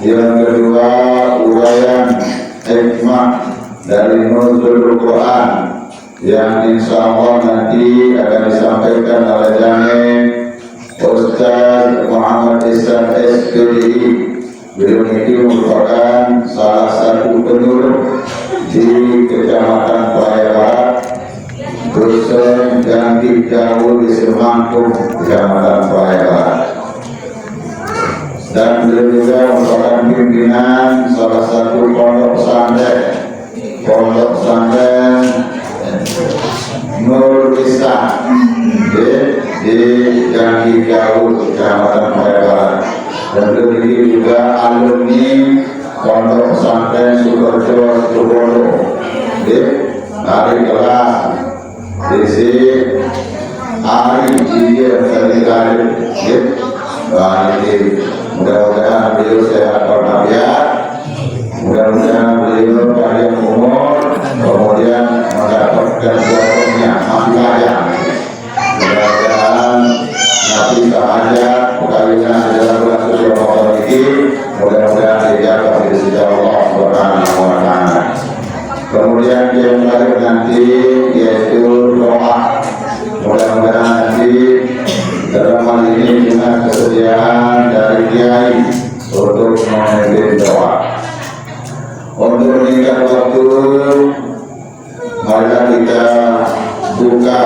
Yang kedua, uraian hikmah dari nuzul Quran yang insya Allah nanti akan disampaikan oleh Jamil Ustaz Muhammad Ihsan SPDI. Beliau ini merupakan salah satu penyuluh di Kecamatan Praia Barat, Dusun Jangkik Jauh di Semangkung, Kecamatan Praia Barat. Dan beliau juga merupakan pimpinan salah satu pondok pesantren Nur Isa di Jangkik Jauh, Kecamatan Praia Barat. Dan beliau juga alumni pondok pesantren Sukoharjo Sukoharjo di hari kelas DC hari dia dari hari mudah-mudahan beliau sehat walafiat, mudah-mudahan beliau panjang umur, kemudian mendapatkan jodohnya masih banyak, mudah-mudahan nanti sahaja perkawinan di dalam bulan suci Ramadan ini mudah-mudahan dijaga oleh sejak Allah Subhanahu wa Ta'ala. Kemudian yang terakhir nanti yaitu doa, mudah-mudahan nanti dalam hal ini dengan kesediaan dari kiai untuk memimpin doa. Untuk meningkat waktu, mari kita buka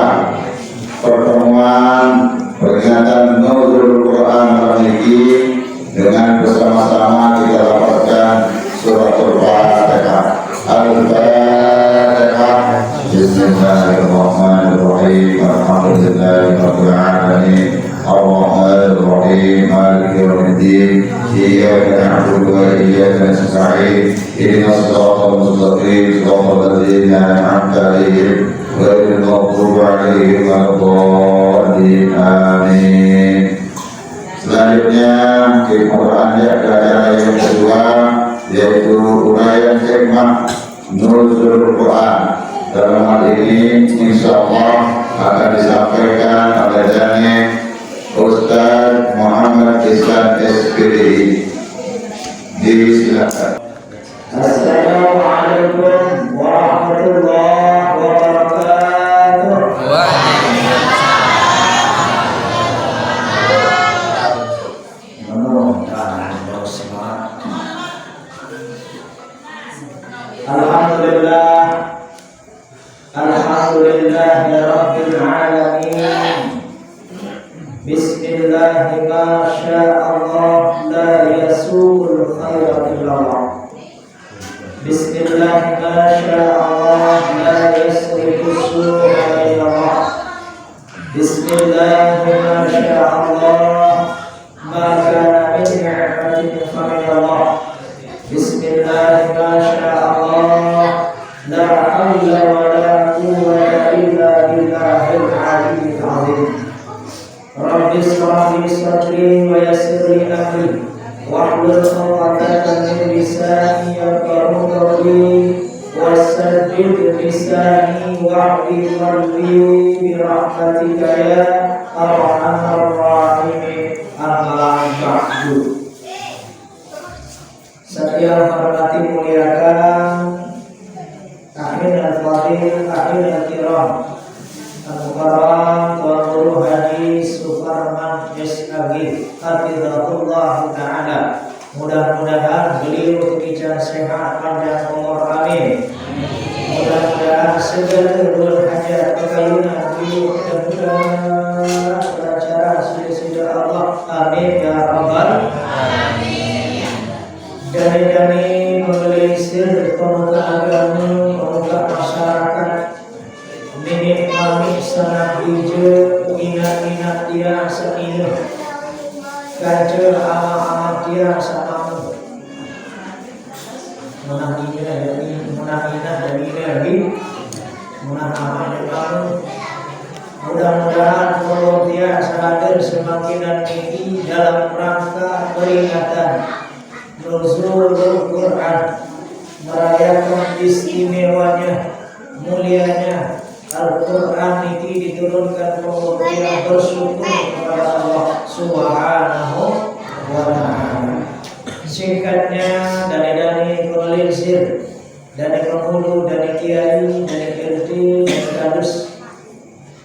pertemuan peringatan nuzul Quran malam ini dengan bersama-sama kita lafazkan surah Al-Fatihah. Al-Fatihah. Bismillahirrahmanirrahim. Alhamdulillahirabbil alamin. Ar-Rahmanir-Rahim. Maliki yaumiddin. Iyyaka na'budu wa iyyaka nasta'in. Ihdinas siratal mustaqim. Siratal ladzina an'amta 'alaihim ghairil maghdubi 'alaihim waladdallin. Amin. Selanjutnya di Quran pelajaran yang kedua yaitu uraian hikmah nuzul Quran. Dalam hal ini insya Allah akan disampaikan oleh Jamil Ustaz Muhammad Ihsan SPDI. Disilakan. Assalamualaikum warahmatullahi wabarakatuh. Alhamdulillahirabbil alamin. Bismillah ma sya'allah la yasuqul khaira illallah. Bismillah ma sya'allah la yasriqus su'a illallah. Bismillah ma sya'allah ma kana min ni'matin fa min Allah. Bismillah ma sya'allah la haula wa la quwwata illa billahil aliyyil azim. Rabbi shrah li sadri wa yassir li amri wahlul 'uqdatam min lisani yafqahu qawli wasaddid lisani wahdi qalbi bi rahmatika ya arhamar rahimin. Amma ba'du. Saya hormati muliakan Akhir al-Fadil, akhir al-Kiram Al-Mukarram Tuan Guru Haji Suparman S.Agi Hafizahullah Ta'ala. Mudah-mudahan beliau diberikan sehat panjang umur, amin. Mudah-mudahan segala berhajat kekayunan beliau mudah-mudahan lancar sudah Allah, amin ya rabbal alamin. Jani-jani menelisir pemuka agama, pemuka masyarakat, menikmati sangat hijau, minat-minat dia seinuh, kaca amat-amat dia samamu. Menanginya dari menanamnya kamu. Mudah-mudahan kalau dia sadar semakin dan tinggi dalam rangka peringatan nuzul Quran, merayakan istimewanya, mulianya Al-Quran ini diturunkan kemudian bersyukur kepada Allah Subhanahu wa Ta'ala. Singkatnya dari Kualinsir, dari penghulu, dari kiai, dari RT, dari kadus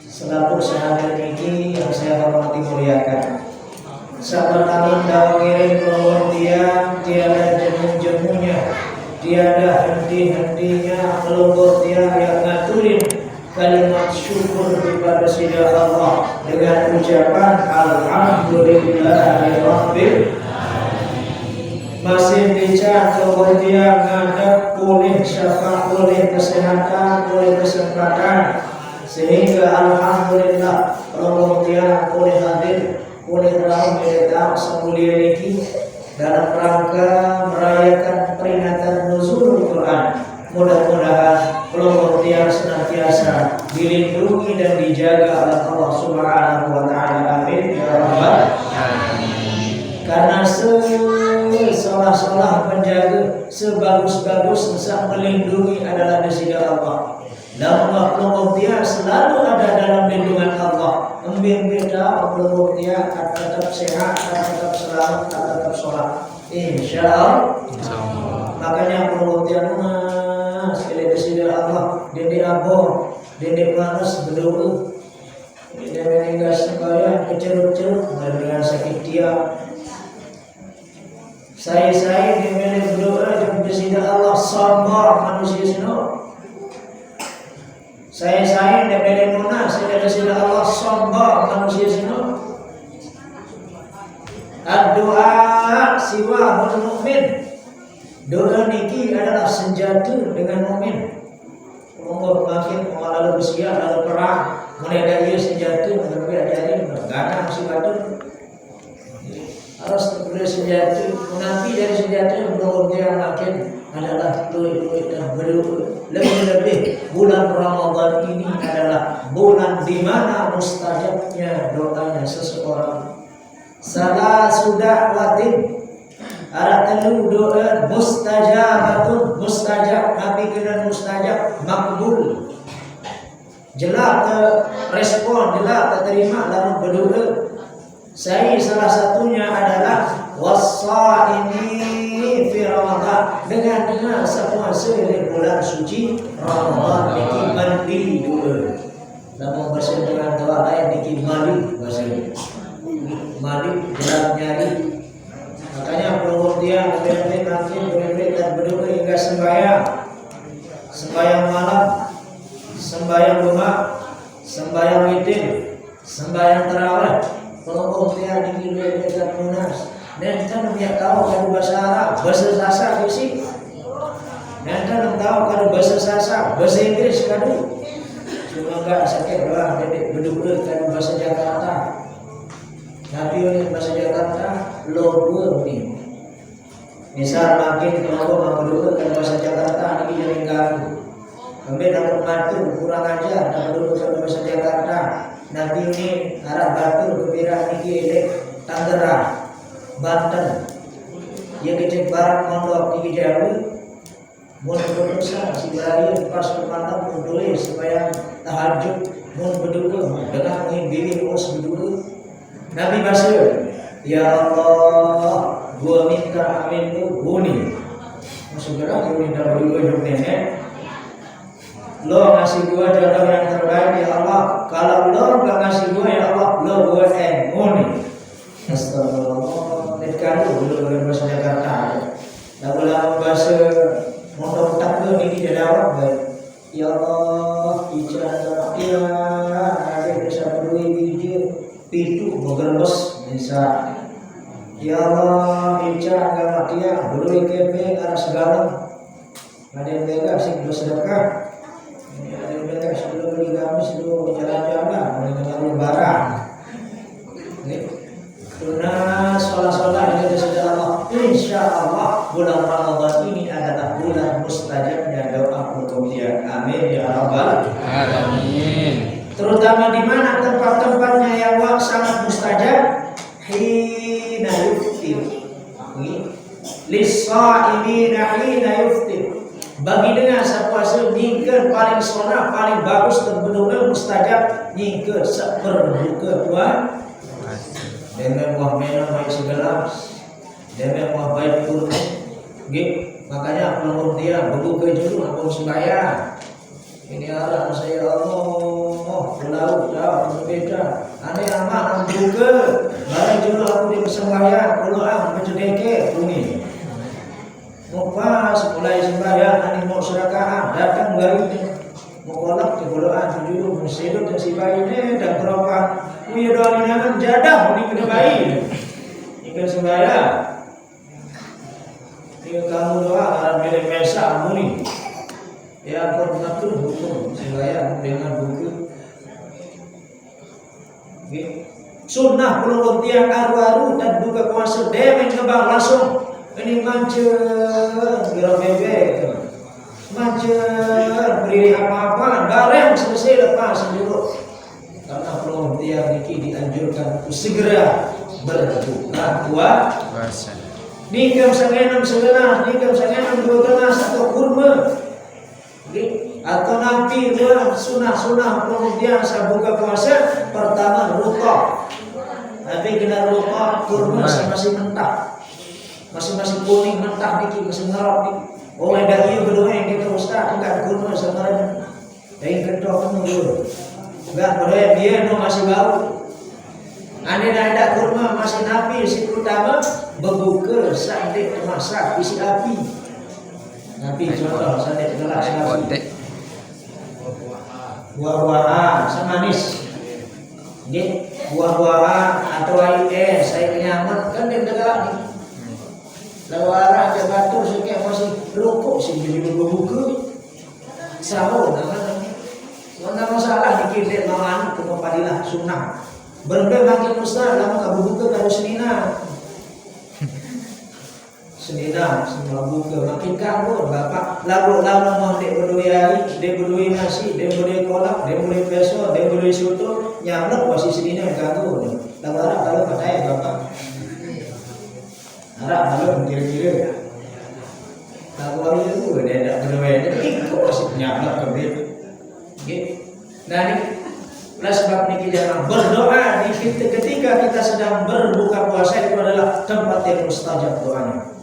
selaku sehadir ini yang saya hormati muliakan. Sahabat tahun dawangiring kemudian tiada jemu-jemunya, tiada henti-hentinya kelumpur tiada yang ngaturin kalimat syukur kepada Sida Allah dengan ucapan Alhamdulillahirabbil. Masih bicara kemudian ngadap pulih syafaat, pulih kesehatan, pulih kesempatan, sehingga alhamdulillah kemudian pulih hadir, pulih rahim kita semulia ini dalam rangka merayakan peringatan nuzulul Quran. Mudah-mudahan kemudian senantiasa dilindungi dan dijaga oleh Allah Subhanahu wa taala. Amin ya rabbal alamin. Karena seolah-olah menjaga, sebagus-bagus bisa melindungi adalah di Allah. Dan makhluk dia selalu ada dalam lindungan Allah. Membimbing kita makhluk dia akan tetap sehat, akan tetap selamat, akan tetap sholat. Insya Allah. Makanya makhluk dia sekali di Allah. Dini abor, dini panas berdoa. Dini meninggal sembahyang kecerut-cerut dengan sakit dia. Saya dimilih berdoa dan bersida Allah sabar manusia semua. Saya dimilih munah saya bersida Allah sabar manusia semua. Doa siwa mukmin. Doa niki adalah senjata dengan mukmin. Allah makin lalu bersiap lalu perang, mulai dari senjata menurut dari gana si batu. Harus terpilih senjata, nanti dari senjata yang berubah makin adalah fluid dan berubah. Lebih-lebih bulan Ramadan ini adalah bulan di mana mustajabnya doanya seseorang. Salah sudah watin, ada telu doa mustajabatun, mustajab, nabi kena mustajab, makbul. Jelas respon, jelas terima lalu berdoa. Saya salah satunya adalah wasaini fi Ramadan, dengan sepuasa di bulan suci Ramadan ini mandi doa. Namun bahasa dengan doa lain dikit mandi bahasa mandi dalam nyari. Makanya perlu dia berbeda nanti berbeda dan berdoa hingga sembahyang malam, sembahyang rumah, sembahyang witir, sembahyang tarawih. Kalau dia dikira dekat munas, dan kan dia tahu kalau bahasa Arab, bahasa Sasa sih, dan kan tahu kalau bahasa Sasa, bahasa Inggris kan, cuma enggak sakit doang, dedek berdua kalau bahasa Jakarta, tapi oleh bahasa Jakarta logo nih, misal makin kalau berdua kalau bahasa Jakarta ini jadi ganggu, ambil dapat batu kurang aja, dapat dulu kalau bahasa Jakarta. Nanti ini arah Batu Kepira Niki Tangerang, Banten, yang kecil barat Mondok Niki Jawa, mun berdosa si Bari pas kepantang berdoa supaya tahajud, mun berdoa dengan menghibiri us berdoa. Nabi Basir, ya Allah, gua minta amin lu buni, segera gua minta berdoa jom nenek. Lo ngasih gua jodoh yang terbaik ya Allah. Kalau lo gak ngasih gua ya Allah, lo gua muni. Astagfirullah. Dekat dulu bahasa Jakarta. Lalu bahasa mondok tak lo ini jadawat baik. Ya Allah, ijazah dia ada bisa berdua biji pitu begerbes bisa. Ya Allah, ijazah dia berdua kepe arah segala. Ada yang bega sih bersedekah. Ada sebelum beli gamis sebelum jalan-jalan dengan lebaran. Karena sholat ini sudah Allah. Insya Allah bulan Ramadan ini adalah bulan mustajabnya doa untuk dia. Amin ya rabbal alamin. Terutama di mana tempat-tempatnya yang sangat mustajab. Hina yuftir. Lis-sha'imina hina yuftir. Bagi dengan sepuasa nyingker paling sonah, paling bagus terbentuk mustajab nyingker seberbuka Tuhan dengan buah minum yang segelas Dia mau baik kurma. Makanya pelonggong dia berbuka dulu aku sembahyang. Ini arah saya Allah, pulau jauh berbeda. Aneh amat berbuka. Barang dulu aku di sembahyang, pulau mencedeke bumi. Mau pas mulai sembahyang, aneh mau sedekah, datang balik mau kolak ke pulaan tujuh musibah dan si bayi ini dan keropak. Punya doa ini jadah ini kena bayi. Ikan sembahyang. Jika kamu doa akan milik mesa muni. Ya aku mengatur hukum sembahyang dengan buku. Sunnah pelulung tiang aru-aru dan buka puasa demeng kebang langsung. Ini mancer kira bebek, mancer beri apa-apa, bareng selesai lepas dulu. Karena pelulung tiang ini dianjurkan segera berbuka puasa. Nikam sangenam segelas, nikam sangenam 2 gelas atau kurma, atau nabi sunah kemudian saya buka puasa pertama rutok, tapi kena rutok kurma masih mentah, masih kuning mentah niki masih ngerok niki. Oleh dari itu berdua yang kita ustaz enggak kurma sebenarnya, yang kedua dulu, enggak boleh dia no masih bau. Ane ada kurma masih nabi si utama berbuka sampai masak isi api. Nabi contoh sampai gelas api. Buah-buahan semanis. Nggih, buah-buahan atau air saya kenyaman kan dia dekat ni. Lalu arah aja batur sikit masih rokok sih jadi berbuka. Sahur namanya. Mana masalah dikit mawan ke padilah sunnah. Berbeda makin ustaz lama tak berbuka kalau Senina semua buka makin kabur bapak lalu mau dek berdua dek berdua nasi dek berdua kolak dek berdua peso dek berdua soto nyamuk masih Senina kabur lalu arah kalau katanya bapak arah kalau kira-kira lalu itu dia tak berdua itu masih nyamuk kabur nah ini sebab ini kita berdoa ketika kita sedang berbuka puasa itu adalah tempat yang mustajab doanya.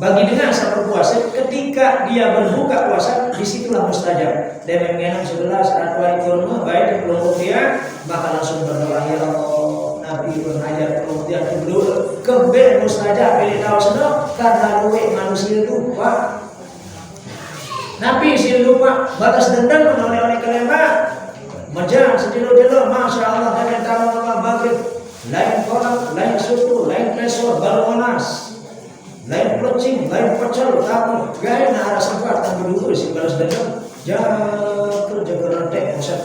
Bagi dengan saat berpuasa ketika dia berbuka puasa disitulah mustajab. Dia mengenang 11 atau kurma baik di pelupuk dia maka langsung berdoa ya Allah Nabi mengajar pelupuk dia berdoa kebel mustajab pilih tahu senang karena luwe manusia lupa. Nabi si lupa batas dendam oleh kelema majang sedilo-dilo masya Allah dan tahu nama bagir lain kolak, lain soto, lain peso, balmonas lain plecing, lain pecel, kamu gaya arah sempat dan berdua si balas dendam jaga rantai pusat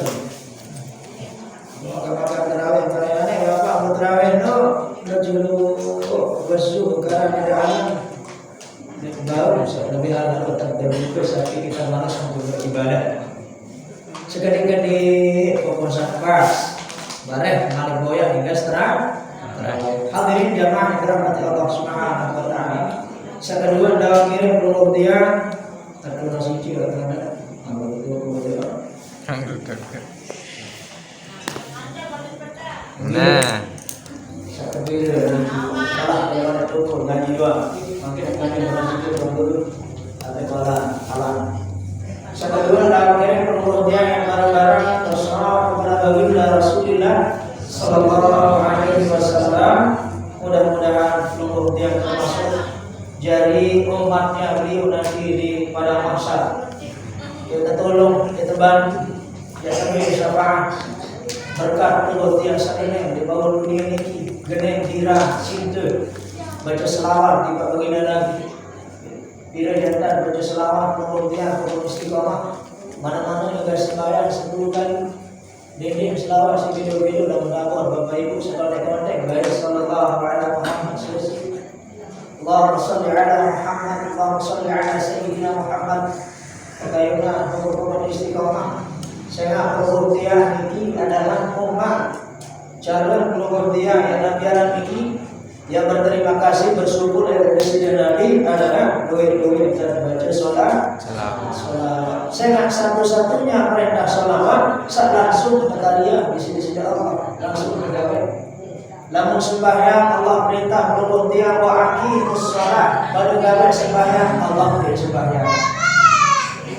maka terawih perayaan bapak mau terawih no berjulu bersu karena ada alam baru lebih ada tetap berbuka saat kita malas untuk beribadah. Sekali-kali pokok pas bareng malik boya hingga terang. Hadirin jamaah yang dirahmati Allah Subhanahu wa taala. Sekedua dalam kirim peluk dia terkena suci karena nah sekedua salah lewat itu ngaji dua. Mungkin kami berhasil dulu tapi alam. Sekedua dalam kirim kemudian yang barang-barang terserah kepada baginda Rasulullah Sallallahu Alaihi Wasallam. Mudah-mudahan seluruh yang termasuk jari umatnya beliau nanti di pada masa. Kita tolong, kita bantu, kita beri syafaat berkat seluruh yang saling di bawah dunia ini geneng kira cinta. Baca selawat di baginda Nabi. Bila jantan baca selawat kemudian istiqamah mana-mana juga sembahyang 10 kali. Dinding selawat si video-video dan mendapur Bapak Ibu sekalian kontak baik sallallahu alaihi Muhammad Allahumma shalli ala Muhammad Allahumma shalli ala sayyidina Muhammad kayuna hukum istiqamah. Saya perhatian ini adalah umat calon keluarga yang biaran ini yang berterima kasih bersyukur dari Presiden Nabi adalah doa-doa dan baca sholat. Saya satu-satunya perintah sholawat saat langsung kalian di sini Allah langsung bergawe. Lamun sembahyang Allah perintah berhukum dia wa aqimus shalah. Pada gawe sembahyang Allah dia sembahyang.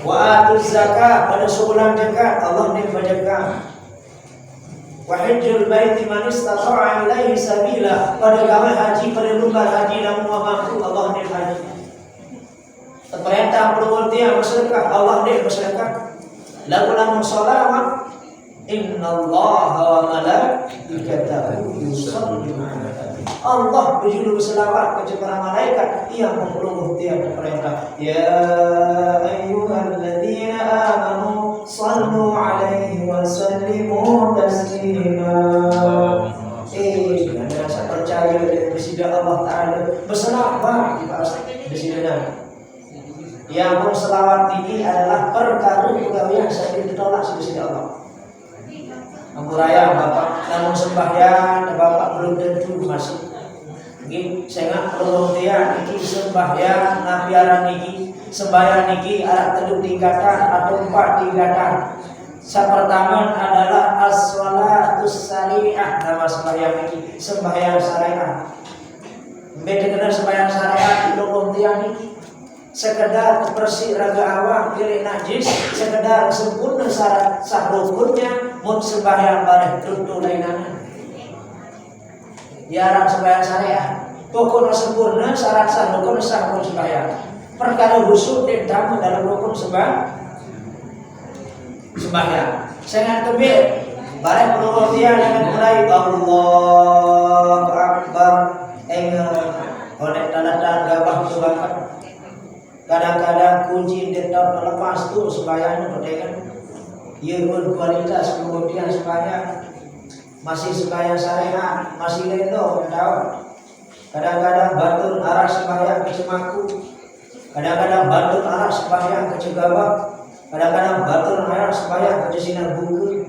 Wa atuz zakat, pada sebulan zakat Allah dia berzakat. Wa hajjul baiti man istata'a ilaihi sabila. Pada gawe haji pada lumbar haji lamun mampu Allah dia haji. Perintah berhukum dia bersedekah Allah dia bersedekah. Lamun sholawat innallaha wa malaikatahu yusholluna 'alan nabi. Allah berjulur selawat kepada para malaikat yang memperlukan tiap perintah. Ya ayyuhalladzina amanu sallu 'alaihi wa sallimu taslima. Anda rasa percaya dengan bersidah Allah Ta'ala berselawat di sini. Yang berselawat ini adalah perkara yang saya ditolak di Allah. Ampuraya Bapak, namun sembahyang Bapak belum tentu masuk. Nggih, saya perlu dia iki sembahyang nabiaran niki, sembahyang niki arah teduh tingkatan atau 4 tingkatan. Yang pertama adalah as-shalatus syariah, nama sembahyang niki, sembahyang syariah. Beda dengan sembahyang syariah belum dia niki. Sekedar bersih raga awak pilih najis, sekedar sempurna syarat sah rukunnya, mun sembahyang bareng tentu lainana. Ya sembahyang syariah, pokoknya sempurna syarat sah rukun sah mun sembahyang. Perkara khusus tentang dalam rukun sembahyang. Sangat kebir, bareng perlu dia dengan mulai Allahu Akbar, oleh tanda-tanda gabah subhanallah. Kadang-kadang kunci tetap lepas tu sembahyangnya berdekat. Ia berkualitas kemudian sembahyang masih sembahyang syariah, masih lendo tahu. Kadang-kadang batul arah sembahyang ke Cemaku, kadang-kadang batul arah sembahyang ke Cegabak, kadang-kadang batul arah sembahyang ke Sinar Buku.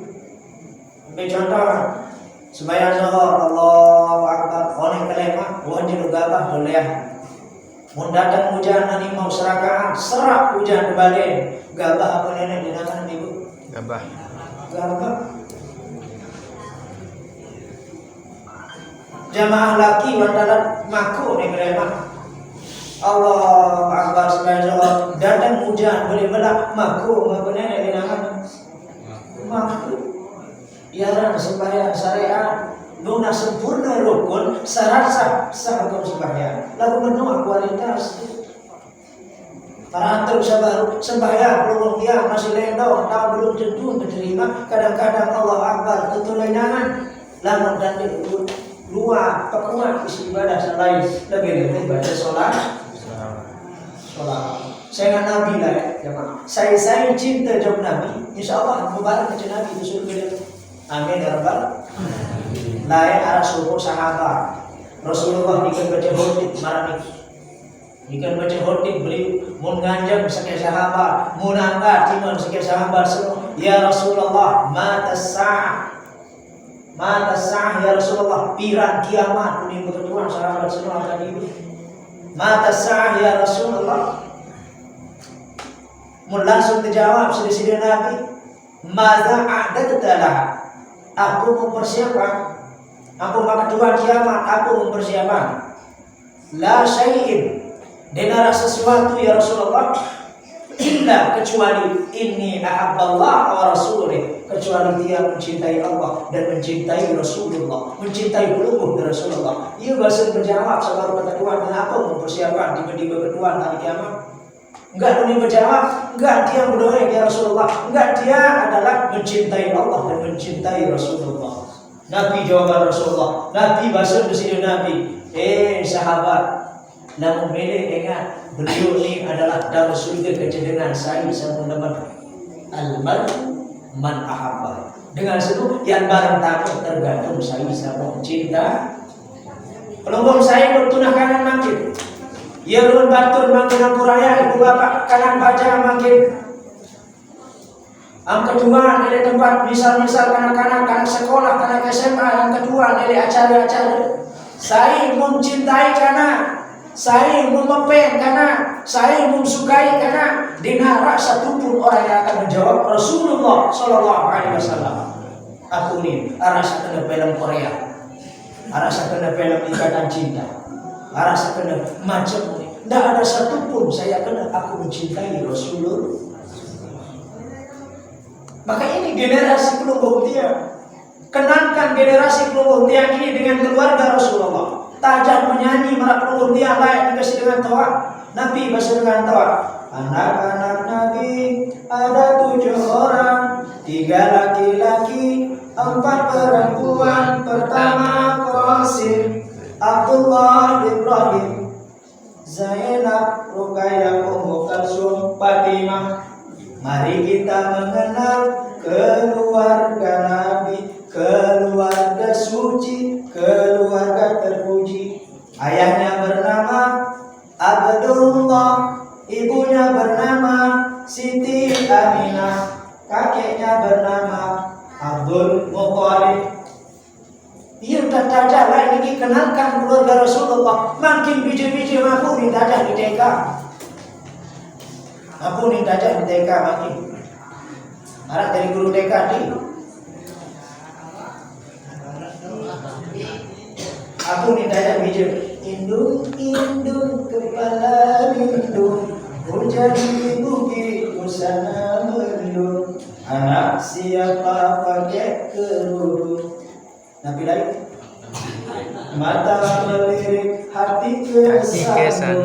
Ambil contoh sembahyang zuhur Allahu Akbar, oleh kelema wajib gabah doleh. Mun datang hujan nanti mau serakahan, serak hujan kembali. Gabah apa nenek dinamakan ibu? Gabah. Jamaah laki wandalan maku nih mereka. Allah Akbar subhanallah. Datang hujan boleh belak maku apa nenek dinamakan? Maku. Iaran sembahyang syariat. Nuna sempurna rukun syarat sah rukun sembahyang. Lalu menua kualitas. Para antum sabar sembahyang belum dia masih lendong, tahu belum tentu diterima. Kadang-kadang Allah Akbar tentu lainangan. Lalu dan luar pekuat isi ibadah selain lebih baca sholat. Saya Nabi lah ya, saya cinta jawab Nabi. Insya Allah mubarak ke Nabi itu surga. Amin ya rabbal. Lain arah subuh sahabat Rasulullah dikan baca khutbah marani dikan baca khutbah beliau mun nganjang saking sahabat mun angkat timun saking sahabat semua ya Rasulullah mata sa'ah ya Rasulullah pirang kiamat ini kebetulan sahabat semua akan ibu mata sa'ah ya Rasulullah mun langsung dijawab sedih Nabi madza a'dadtalah aku mempersiapkan aku mengatakan kiamat, aku mempersiapkan. La syai'in, denara sesuatu ya Rasulullah, illa kecuali inni ahabballah wa rasulih, kecuali dia mencintai Allah dan mencintai Rasulullah, mencintai peluluh dari Rasulullah. Ia bahasa berjawab sebaru kata Tuhan dan aku mempersiapkan tiba-tiba ketuan hari kiamat. Enggak ini berjawab, enggak dia berdoa ya Rasulullah, enggak dia adalah mencintai Allah dan mencintai Rasulullah. Nabi jawaban Rasulullah, Nabi bahasa bersih Nabi. Sahabat, namun milih ingat beliau ini adalah dalam surga kecenderungan saya sama teman almar man ahabba. Dengan seluruh yang barang takut tergantung saya sama cinta. Peluang saya bertunah kanan makin. Ya ulun batur makin ampuraya ibu bapak kanan baca makin. Yang kedua nilai tempat misal kanak-kanak sekolah, kanak SMA. Yang kedua nilai acara-acara. Saya mencintai karena saya memepen karena saya mensukai karena dengan rasa satupun orang yang akan menjawab Rasulullah Sallallahu Alaihi Wasallam. Aku ini rasa kena film Korea. Arasa kena film Ikatan Cinta, arasa kena macam ini. Tidak ada satupun saya kena aku mencintai Rasulullah. Maka ini generasi kelompok dia. Kenankan generasi kelompok dia ini dengan keluarga Rasulullah. Tajam menyanyi merak kelompok dia layak dikasih dengan toa. Nabi bahasa dengan toa. Anak-anak Nabi ada 7 orang, 3 laki-laki, 4 perempuan. Pertama Qasim, Abdullah, Ibrahim, Zainab, Ruqayyah, Ummu Kalsum, Fatimah. Mari kita mengenal keluarga Nabi, keluarga suci, keluarga terpuji. Ayahnya bernama Abdullah, ibunya bernama Siti Aminah, kakeknya bernama Abdul Muthalib. Ia tajah lah ini kenalkan keluarga Rasulullah. Makin biji-biji mampu ditajah di TK. Mampu ditajah di TK makin. Anak dari guru TK di. Aku ditajah biji. Indung kepala lindung, hujan di bukit usana mendung. Anak siapa pakai kerudung. Nabi lagi mata melirik hati kesan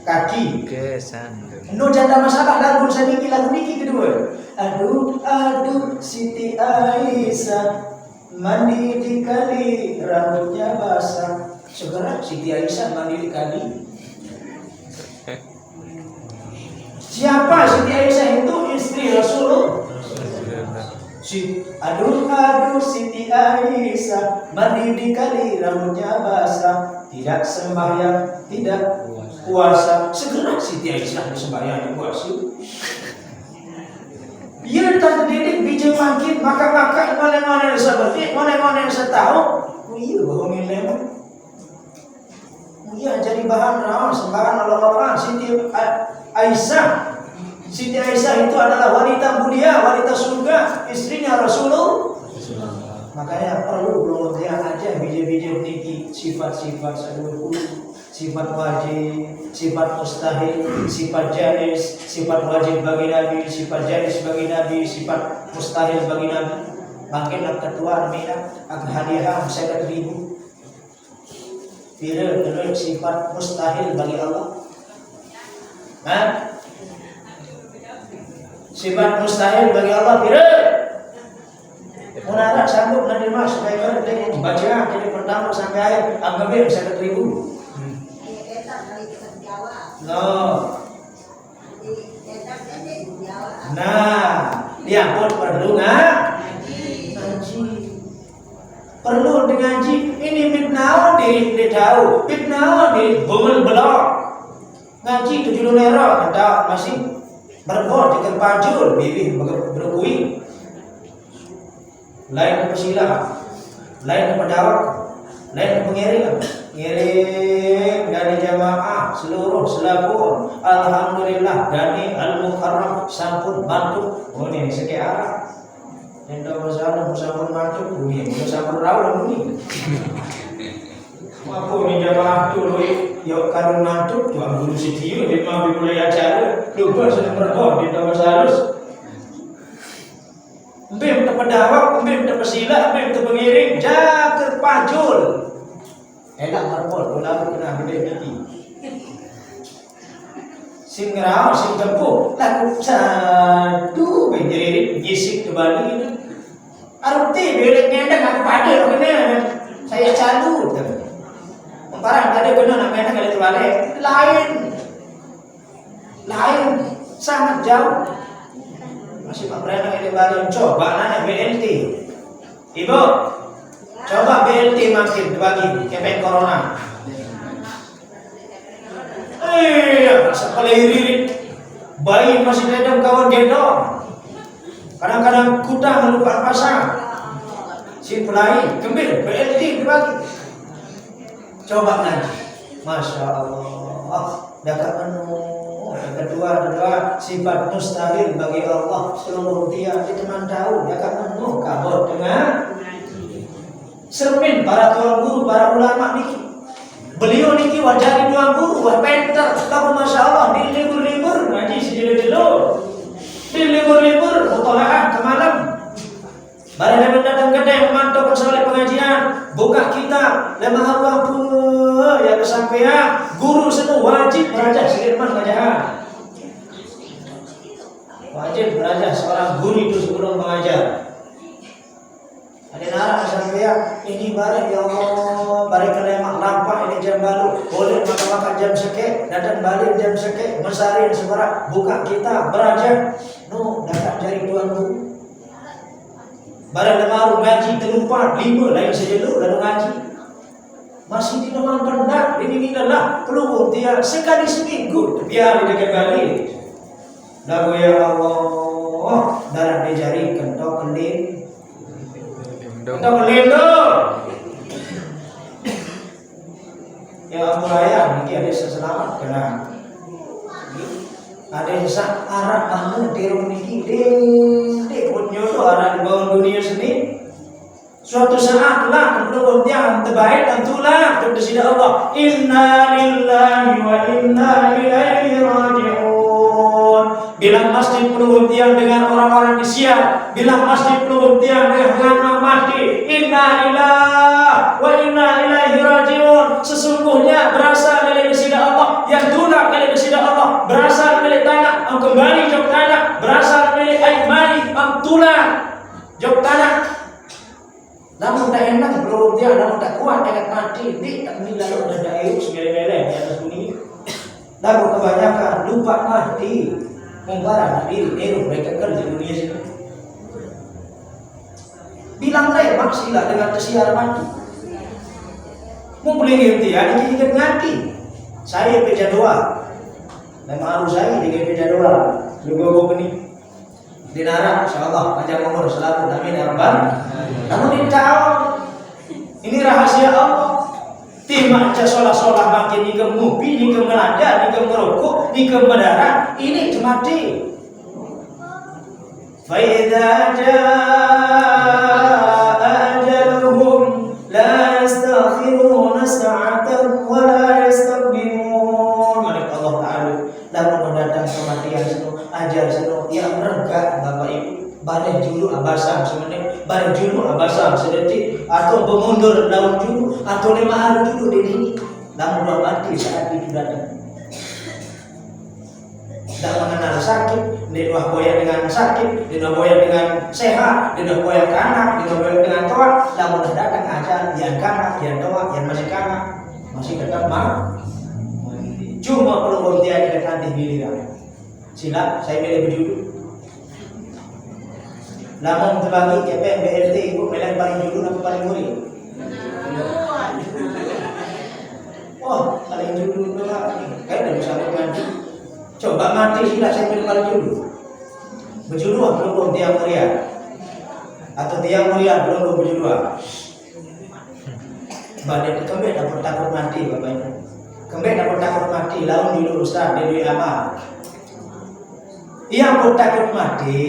kaki kesan no janda masalah lagu saniki lagu niki kedua. Aduh Siti Aisyah mandi di kali rambutnya basah. Segera Siti Aisyah mandi di kali. Siapa Siti Aisyah itu? Istri Rasulullah. Aduh Siti Aisyah mandi di kali rambutnya basah, tidak sembahyang, tidak puasa. Segera Siti Aisyah sembahyang puasa. Biar tak didik bijak makin maka mana-mana yang seperti mana-mana yang setahu. Iya bohongin lemah. Iya jadi bahan rawan sembahan Allah Siti Aisyah itu adalah wanita mulia, wanita surga, istrinya Rasulullah. Makanya perlu belum aja biji-biji tinggi sifat-sifat seluruh, sifat wajib, sifat mustahil, sifat jais, sifat wajib bagi Nabi, sifat jais bagi Nabi, sifat mustahil bagi Nabi. Makin ketua Aminah akan hadiah 100.000. Bila sifat mustahil bagi Allah. Sifat mustahil bagi Allah bila Munara sanggup menerima supaya kita baca dari pertama sampai akhir anggapnya 100.000. Nah, diampun perlu ngaji. Perlu ngaji. Ini fitnah diri tahu, fitnah diri bumel belok. Ngaji 7 lera ada masih berbor di kerpajul bibi berkuih. Lain persila, lain pendawak, lain pengiring dari jamaah seluruh selaku alhamdulillah dari al-mukarram sampun mantuk. Oh ini sekian arah. Endo masalah sampun mantuk bumi, sampun rawon bumi. Aku ni jamaah tu yuk karun mantuk tu ambil sitiu di mau mulai acara lupa sudah berbor di dalam salus. Mbim terpedawak, mbim terpesila, mbim terpengiring, jaga pajul. Enak berbor, lalu kena gede gigi. Sing ngerau, sing tempuh, laku satu menjadi gisik kembali itu. Arti belek ngendang aku pada kena, saya calut. Parang tadi benar namanya kali terbalik lain sangat jauh. Masih Pak Brenda ini baru coba nanya BLT. Ibu, coba BLT makin dibagi kepen corona. Rasa kelirit. Bayi masih dedam kawan gendong. Kadang-kadang kuda lupa pasang. Si pelai gembir BLT dibagi. Coba nanti, Masya Allah, dapat penuh. Yang kedua sifat mustahil bagi Allah seluruh dia teman tahu dapat penuh kabur dengan Cermin para tuan guru, para ulama niki. Beliau niki wajari tuan guru, wah pinter, kamu masya Allah di libur-libur ngaji sejelo-jelo, di libur-libur mutolaah ke malam. Barang datang gede memantau persoalan pengajian, buka kitab, lemah Allah pun ya kesampaian. Guru semua wajib belajar Sudirman Ngajahan. Wajib belajar seorang guru itu sebelum mengajar. Ada narang sampai ini barang ya Allah, barang kelemak lampak ini jam baru, boleh makan jam seke, datang balik jam seke, mesarin seberat, buka kita belajar, no dapat jari tuan guru. Barang lemaru ngaji terlupa 5 lain saja lu lalu ngaji, masih di depan pendak, ini lelah, peluang dia sekali seminggu, biar dia kembali. Lagu ya Allah, darah di jari kentau kelin. Kita melendo. Ya Abu Raya, ini ada seselamat kena. Ada sesak arah bangun terung niki deh punya tu arah bangun dunia sini. Suatu saat lah belum tiang terbaik tentulah kepada Allah. Inna lillahi wa inna ilaihi raji'un. Bilang masjid penuh tiang dengan orang-orang di siap. Bilang masjid penuh tiang dengan orang mati. Inna lillahi wa inna ilaihi raji'un. Sesungguhnya berasal dari sida Allah. Yang tunak dari sida Allah. Berasal dari tanah. Ang kembali jok tanah. Berasal dari air mani. Ang tunak jok tanah. Namun tak enak belum dia, namun tak kuat dekat mati. Dia tak ni lalu ada air semele-mele di atas bumi. Lalu kebanyakan lupa mati. Membarang diri Nero mereka kerja di dunia sini. Bilang lemak sila dengan kesiar mati. Mau beli ngerti ya, ini kita ngerti. Saya peja doa. Dan malu saya di peja doa. Lugu begini. Dinara, insyaallah panjang umur selalu amin ya rabbal. Namun ini tahu ini rahasia Allah. Timak aja solah-solah makin ni ke mubi, ni ke melada, ni ke merokok, ni ke mendarat, ini mati. Fa idza jaa ajaluhum la yastakhiruna sa'atan wa la yastaqdimun. Malik Allah Ta'ala lalu mendatang kematian seno, ajal seno yang merengkat Bapak Ibu. Bareng julu abasam semenit, bareng julu abasam sedetik, atau bermundur daun julu, atau 5 hari julu di sini. Namun dua mati saat itu datang. Tak mengenal sakit, dia dua boya dengan sakit, dia dua boya dengan sehat, dia dua boya kanak, dia dua boya dengan tua. Namun datang aja, yang kanak, yang tua, yang masih kanak, masih tetap mau. Cuma perlu dia tidak nanti pilih. Sila, saya pilih berjudul. Namun terbagi KPM BLT ibu pilihan paling judul apa paling murid? Oh, paling judul itu lah. Kayak dah bisa mati. Coba mati sila saya pilih paling judul. Berjudul belum tiang mulia. Atau tiang mulia belum berjudul. Badai kembali dapat takut mati Bapak Ibu. Kembali dapat takut mati. Lalu dulu Ustaz di amal. Yang pun takut mati,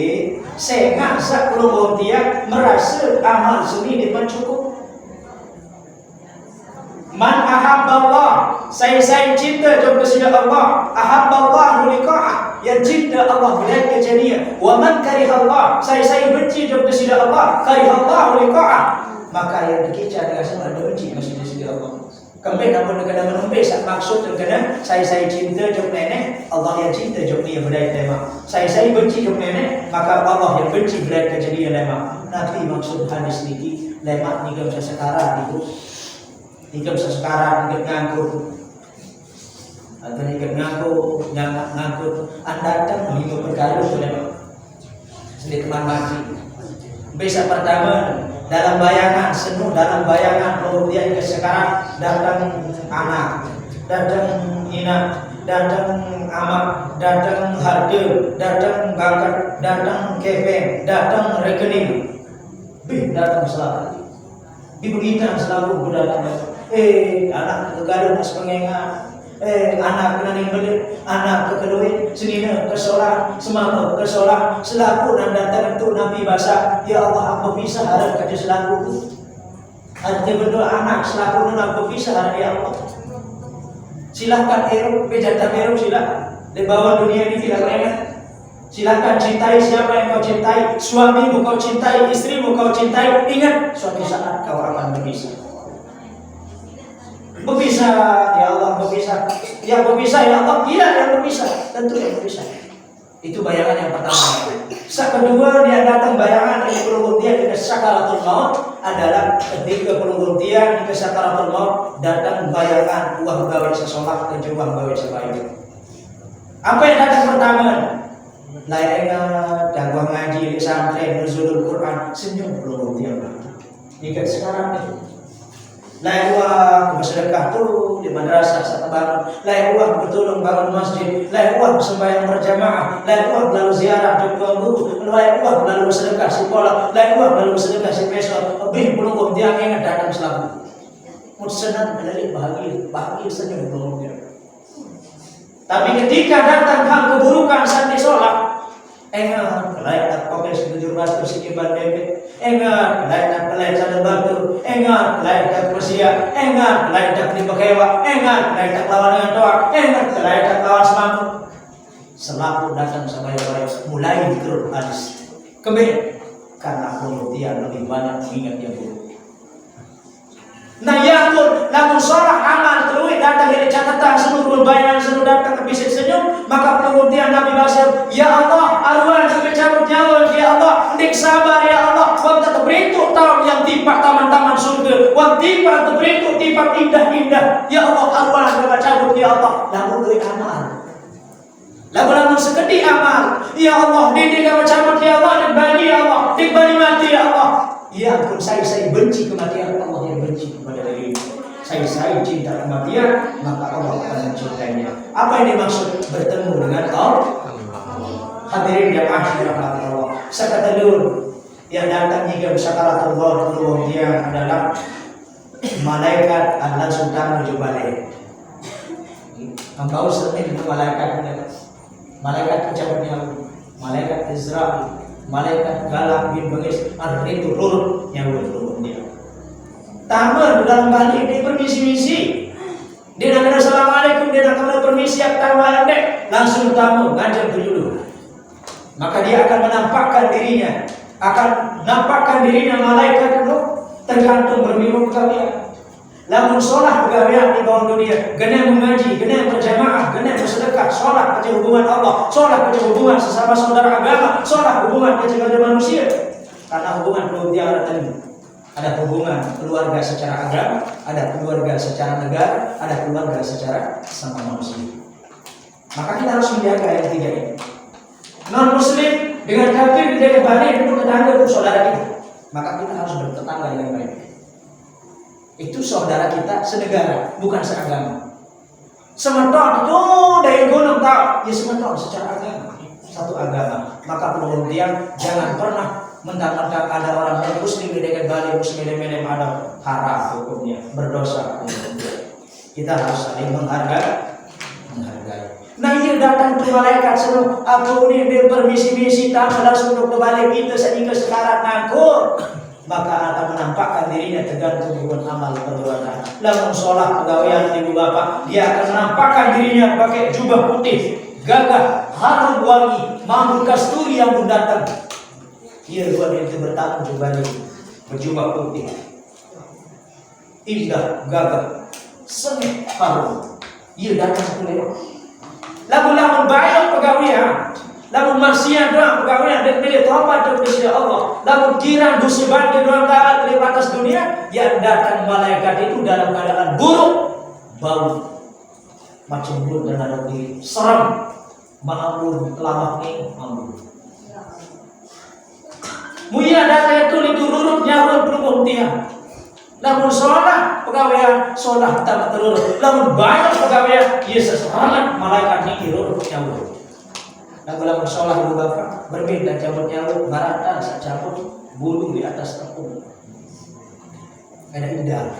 saya ngasa kalau dia merasa amal sendiri mencukup. Man ahabballah, saya cinta kepada Allah. Ahabballahu liqa'ah, yang cinta Allah melihat kejadian. Wa man karihallah, saya benci kepada Allah. Karihallahu liqa'ah, maka yang dikicau dengan sama ada benci kepada Allah. Kembali namun kena menumpai maksud kena saya cinta jok nenek, Allah yang cinta jok dia berdaya tema. Saya benci jok nenek, maka Allah yang benci berdaya kejadian lema. Nabi maksud hadis niki lema nikam sesekarang itu, nikam sesekarang nikam ngangkut, atau nikam ngangkut. Anda datang mengikut perkara itu lema. Sendiri teman mati. Besok pertama. Dalam bayangan, senuh dalam bayangan kemudian ke sekarang datang anak, datang inak, datang amak, datang harga, datang bakat, datang kepeng, datang rekening, datang selalu. Ibu kita selalu berdatang. Anak kegaduh mas pengengat. Anak kena nimbelit, anak kekedui, senina kesolah, semama kesolah, selaku dan datang itu Nabi bahasa, ya Allah apa bisa harap kerja selaku. Arti berdoa anak selaku nuna berpisah hari Allah. Silahkan erok, bejata erok silahkan. Di bawah dunia ini tidak lewat. Silahkan cintai siapa yang kau cintai. Suamimu kau cintai, istrimu kau cintai. Ingat, suatu saat kau akan berpisah. Berpisah, ya Allah berpisah. Yang berpisah ya Allah, iya yang berpisah. Tentu yang berpisah. Itu bayangan yang pertama. Kedua, dia datang bayangan yang kemudian ke sakaratul maut adalah ketika kemudian ke sakaratul maut datang bayangan uang gawe sesolak dan uang gawe sebaik. Apa yang datang pertama? Lainnya dakwah ngaji di santri nuzulul Quran senyum kemudian. Jika sekarang itu lain uang bersedekah tuh di madrasah saat bangun, lain uang bertolong bangun masjid, lain uang sembahyang berjamaah, lain uang lalu ziarah ke guru, lain uang lalu bersedekah sekolah, lain uang lalu bersedekah sepesol, lebih belum dia ingat datang selalu. Senang menjadi bahagia senyum belum dia. Tapi ketika datang hal keburukan saat disolak, enggak, lain tak pakai 17 bersikiban bebek. Enggak, lain tak pelai sadar batu. Enggak, lain tak persia. Enggak, lain tak dipakewa. Enggak, lain tak lawan dengan doa. Enggak, lain tak lawan semangkuk. Selalu datang sebaya-baya mulai dikerut hadis. Kemudian karena kemudian lebih banyak mengingat yang buruk. Nah ya pun, namun seorang amal terus datang dari catatan seluruh bayangan seluruh datang ke bisik senyum, maka kemudian Nabi Basir, ya Allah, arwah kecabut nyawa, ya Allah, ndik sabar ya Allah, waktu berituk tahun yang tiba taman-taman surga, waktu tiba berituk tiba indah-indah, ya Allah, arwah kecabut ya Allah, namun dari amal. Lalu sekedih amal, ya Allah, ndik kecabut ya Allah, ndik bagi ya Allah, ndik bagi mati ya Allah. Ya ampun, saya benci kematian, Allah yang benci kepada diri. Saya cinta kematian, maka Allah akan mencintainya. Apa yang dimaksud bertemu dengan Allah? Hadirin yang akhir Allah. Sekatelur yang datang jika sakaratul maut dia adalah malaikat Allah Sultan Jubale. Engkau sering malaikat pencabut nyawa, malaikat Israel, malaikat galak bin bengis, itu rurut nyawa dia. Tamu dalam balik dia permisi-misi. Dia nak kena assalamualaikum, dia nak kena permisi tamu dek, langsung tamu ngajak dulu. Maka dia akan menampakkan dirinya, malaikat itu tergantung berminum kalian. Lamun sholat pegawaian di bawah dunia, kena mengaji, kena berjamaah, kena bersedekah, sholat kerja hubungan Allah, sholat kerja hubungan sesama saudara agama, sholat hubungan kerja manusia. Karena hubungan kemudian ada hubungan keluarga secara agama, ada keluarga secara negara, ada keluarga secara sama manusia. Maka kita harus menjaga yang tiga ini. Non muslim dengan kafir menjaga balik untuk tetangga itu saudara kita. Maka kita harus bertetangga yang baik. Itu saudara kita senegara, bukan seagama. Sementara itu dari gunung tahu, ya sementara secara agama, satu agama. Maka kemudian jangan pernah mentang-mentang ada orang yang muslim di dekat Bali, muslim di ada haram hukumnya, berdosa hukumnya. Kita harus saling menghargai. Nah ini datang ke malaikat seluruh aku ini bermisi-misi tak langsung untuk kembali kita sehingga sekarang ngangkur. Maka akan menampakkan dirinya tergantung dengan amal perbuatan. Lalu sholat pegawaian ibu bapak, dia akan menampakkan dirinya pakai jubah putih, gagah, harum wangi, mambut kasturi yang mendatang. Ia dua itu bertamu kembali berjubah putih, indah, gagah, sengit, harum. Ia datang ke lagu bayar pegawaian, lagu maksiat doang pegawaian dan pilih tobat dan bersyukur Allah. Lagu kira musibat di doang taat di atas dunia, yang datang malaikat itu dalam keadaan buruk, bau macam mulut dan ada diri, seram, ma'amur, lama ini, ma'amur. Mulia data itu diturut nyawa berumur dia. Namun sholat pegawaian sholat tak terurut. Namun banyak pegawaian Yesus serangan malaikat ini turut nyawa. Namun sholat ibu bapak berbeda cabut nyawa barata saat cabut bulu di atas tepung. Ada indah.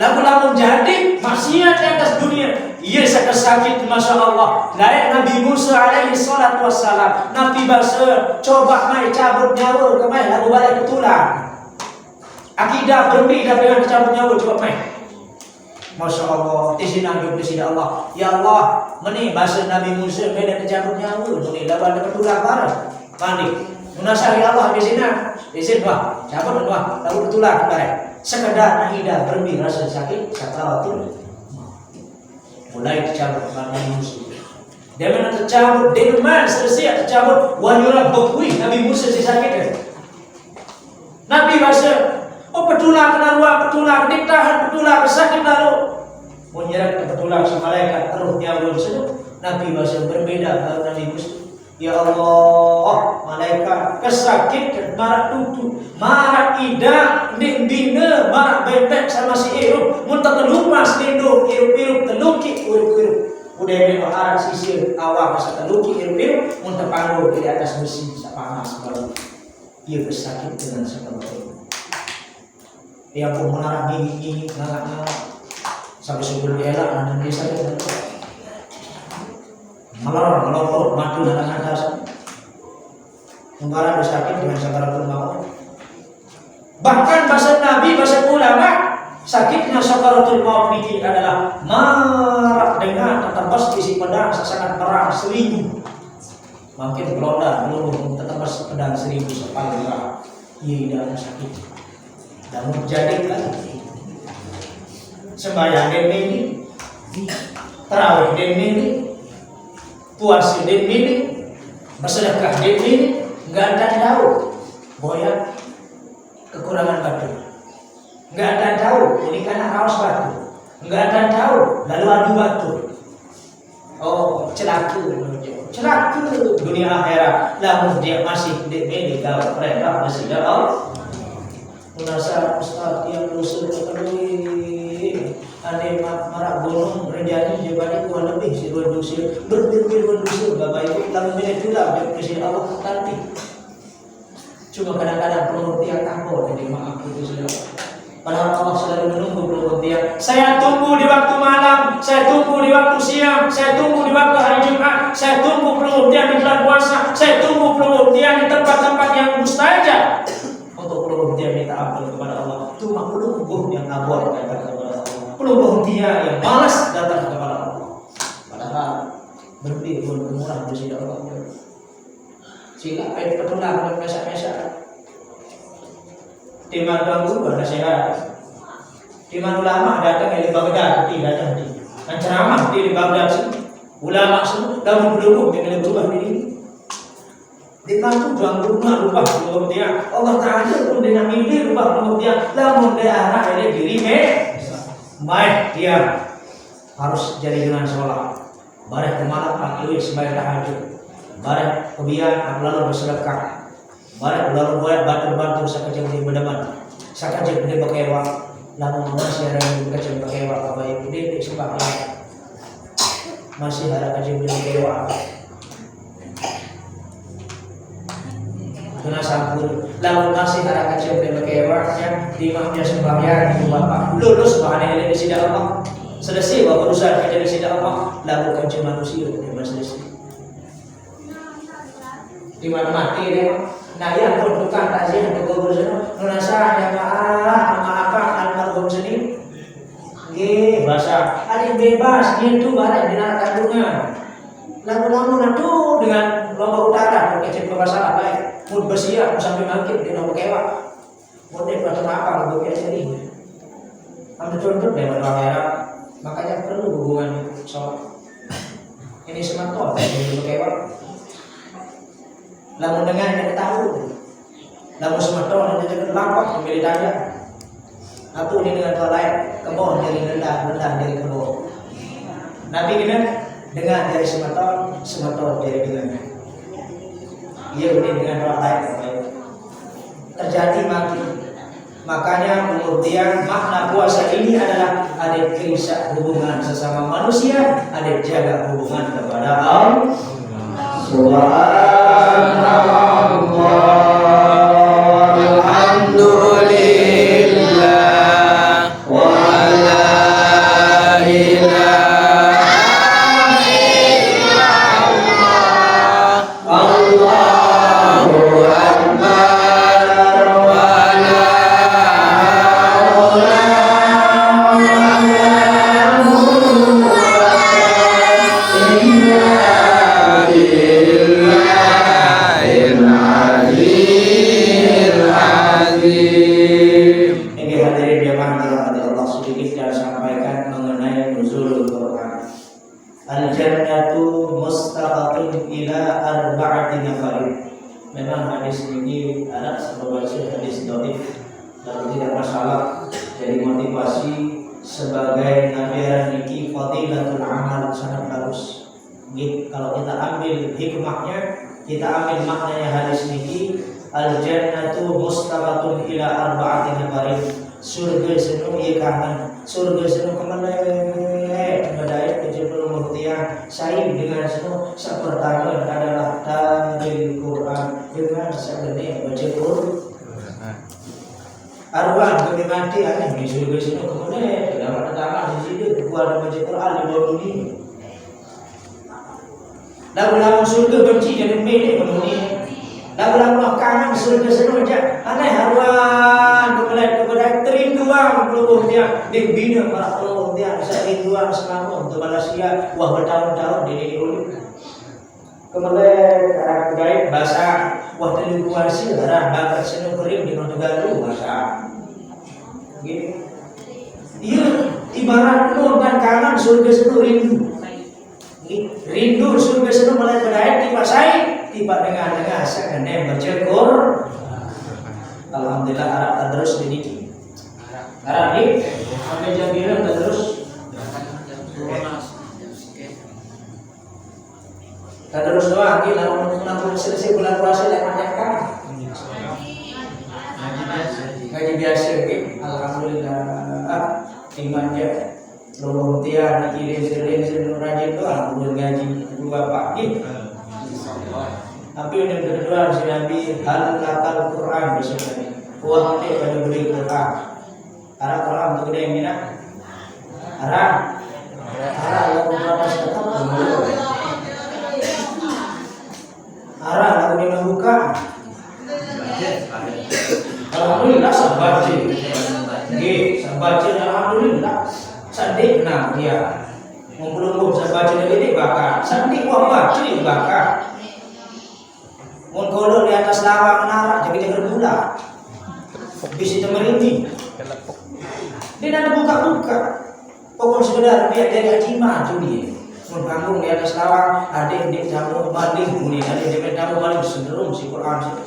Lalu jadi maksiat di atas dunia. Ia sakit masya Allah. Layak Nabi Musa alaihi salatu wassalam. Nabi Basir coba mai cabut nyawa kemai lalu balik ke tulang. Akidah berbeda dengan cabut nyawut coba main. Masya Allah, tisinang di sini Allah. Ya Allah, meni bahasa Nabi Musa beda cabut nyawut. Meni lawan dengan tulang bareng. Mandi. Munasari Allah di sini. Di sini wah, cabut wah, lalu tulang bareng. Sekedar akidah berbeda rasa sakit, sakaratul. Mulai dicabut Nabi Musa. Dia mana tercabut, delman selesai tercabut. Wanyurah bekui Nabi Musa si sakit. Nabi bahasa. Oh petulah kena ruang, petulah ditahan, petulah sakit lalu menyerang ke petulah si malaikat rohnya belum sedap. Nabi bahasa berbeda kalau Nabi Musa. Ya Allah, malaikat kesakit, marak tutu, marak ida, bina, marak bebek sama si irup, muntah telumas lindung, irup-irup teluki, irup-irup. Udah ini arah sisir awak masa teluki, irup-irup, muntah panggul di atas besi, panas baru. Ia bersakit dengan sebab dia pun mengarah gigi ngalak sampai sebelum dia lah dan dia sakit melorot mati dan atas mengarah dia sakit dengan sakaratul maut. Bahkan bahasa Nabi, bahasa ulama, sakitnya sakaratul maut ini adalah marah dengan tertembas isi pedang sangat perang 1000. Makin gelondak belum tertembas pedang 1000 sepaling merah. Ia tidak sakit. Namun jadi lagi sembahyang ini, tarawih ini, puasa ini, bersedekah ini, nggak ada tahu, boyak kekurangan batu, nggak ada tahu, ini karena haus batu, nggak ada tahu, lalu adu batu. Oh celaka dunia akhirat, namun dia masih ini kalau mereka masih dalam. Nasa Ustaz yang rusul kekali ane marak gunung rejani jebani kuah lebih si dua dusil berbir bapak ibu lalu milih tulang dan presiden Allah nanti cuma kadang-kadang pengertian takut jadi maaf itu sudah padahal Allah selalu menunggu pengertian. Saya tunggu di waktu malam, saya tunggu di waktu siang, saya tunggu di waktu hari Jumat, saya tunggu pengertian di bulan puasa, saya tunggu pengertian di tempat-tempat yang mustajab. Untuk pelungguh minta ampun kepada Allah. Cuma pelungguh yang abor datang kepada Allah. Pelungguh dia yang malas datang kepada Allah. Padahal berhenti pun murah di sisi Allah. Sila air petulah bermesa-mesa. Di mana guru nasihat. Di mana ulama datang dari Baghdad, datang di ceramah di Baghdad sini. Ulama semua dalam pelungguh dengan berubah diri. Di kampung juang rumah dia Allah Ta'ala pun dengan milih rubah dia namun dia arah dari diri baik dia harus jadi dengan sholat barang kemalam akui sebagai tahajud barang kebiayaan lalu bersedekah barang lalu buat batu-batu sakajeng di bedaman sakajeng di bakewa lalu masih ada yang sakajeng bakewa apa ibu di sebab masih ada kajeng di bakewa kena sampul lalu masih ada kecil dan kewaknya di mahnya sembahyang ibu bapak lulus bahan ini di Allah selesai bahwa urusan kerja di Allah lalu kecil manusia di selesai di mana mati dia nah yang pun bukan tajam untuk berusaha merasa yang apa almarhum sendiri gih bahasa ada yang bebas itu barang di dalam kandungan lalu nanti dengan lombok utara kecil kebasahan baik mud bersiap sampai bangkit di nomor kewak mudnya batu apa untuk kayak ini ambil contoh dari akhirat makanya perlu hubungan sholat ini semangat di nomor kewak lamun dengan yang tahu lamun semangat dan lapak membeli daya aku ini dengan hal lain kebon dari rendah dari kebon Nabi dengan dari semangat dari dengannya. Ia ini dengan orang lain terjadi mati. Makanya kemudian makna puasa ini adalah ada kisah hubungan sesama manusia, ada jaga hubungan kepada Allah. Subhanallah, alhamdulillah, wa la ilaha illallah, Allahu akbar, wa la ini ada sebuah hadis dhaif, tapi tidak masalah. Jadi motivasi sebagai nabiran niki fadilatul amal sangat bagus. Kalau kita ambil hikmahnya, kita ambil maknanya hadis niki, al jannatu mustaqatun ila arba'ati nafarin. Surga senu ieu kangen, surga senu kemana? Badai kejebel murtian saing dengan senu pertama adalah tajwid Quran dengan sagede baca Quran. Arwah kami mati ada di surga senu kemana? Dalam tangan di situ gua ada baca Quran di bawah dunia. Lagu-lagu surga benci jadi milik dunia. Lagu-lagu kangen surga senu aja aneh haruan kepada terinduan pelukung dia dibina para pelukung dia serinduan selama untuk Malaysia wah bertahun-tahun di dulu kemudian arah baik bahasa wah terinduan sih arah bakat senu kering di Tegalu bahasa gini iya ibarat lu dan kangen surga senu rindu surga senu mulai berdaya tiba saya tiba dengan sekene baca Quran. Alhamdulillah Arab terus diniki. Arab ni sampai jam bilang terus. Terus doang kita lalu selesai bulan puasa dan makan. Ngaji biasa gitu. Alhamdulillah imannya lubung tiar ilin rajin tu alhamdulillah gaji dua pagi. Tapi yang kedua si Nabi hal kata Quran biasanya uang ni pada beri Quran arah Quran tu gede mina arah lagu berapa sekat arah lagu ni membuka alhamdulillah sabaci sabaci alhamdulillah sadik nak dia ngumpul sabaci lagi bakar sadik uang baca bakar. Mun kalau di atas lawang menara jadi berbula. Bisa merintih. Dia ada buka-buka. Pokok sekedar biar dia gaji maju dia. Mun panggung di atas lawang ada yang jamu balik muni ada yang jamu balik cenderung si Quran situ.